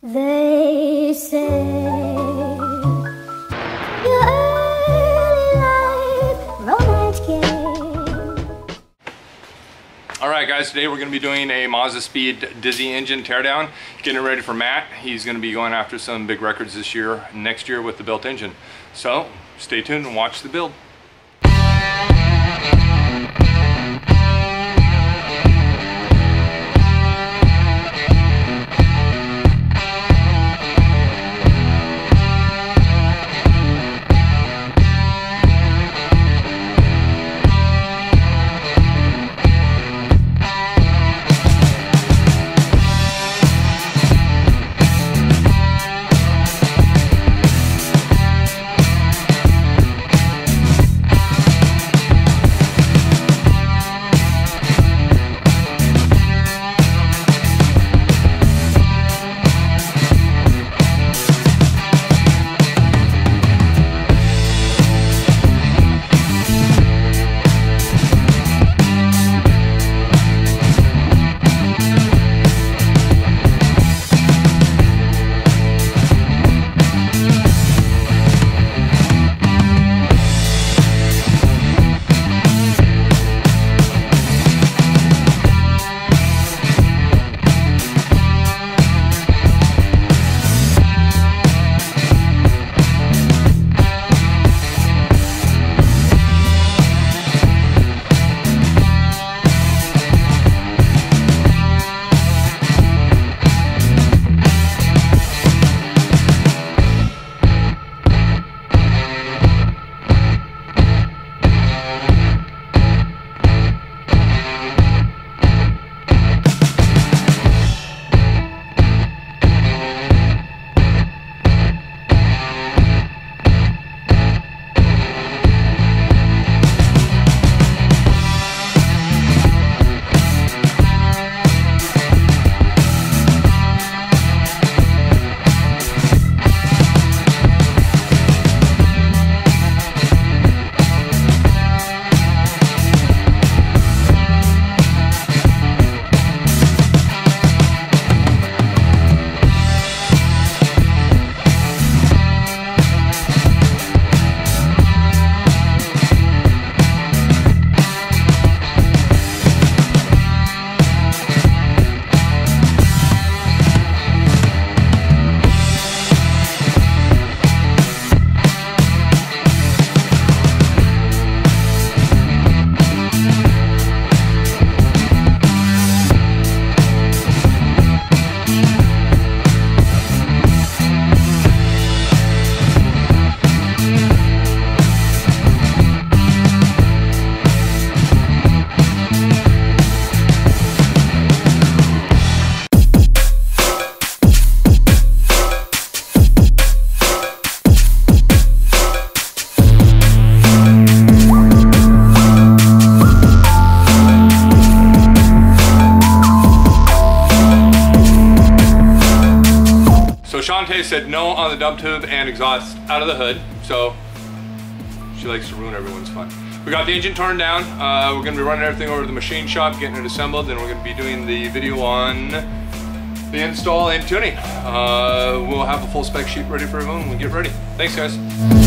They say your early life romance game. Alright guys, today we're going to be doing a MazdaSpeed Dizzy engine teardown, getting it ready for Matt. He's going to be going after some big records this year, next year with the built engine. So stay tuned and watch the build. Shantae said no on the dub tube and exhaust out of the hood, so she likes to ruin everyone's fun. We got the engine torn down. We're going to be running everything over to the machine shop, getting it assembled, and we're going to be doing the video on the install and tuning. We'll have a full spec sheet ready for everyone when we get ready. Thanks guys.